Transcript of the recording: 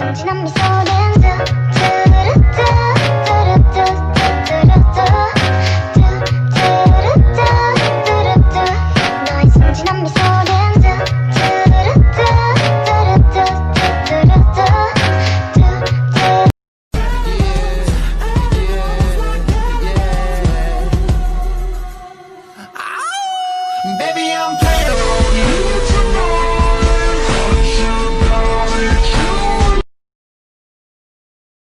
순진한 미소는 뚜뚜루뚜 뚜루뚜 뚜루뚜 뚜루뚜 너의 순진한 미소는 뚜뚜루뚜 뚜루뚜 Baby, I'm playing on you.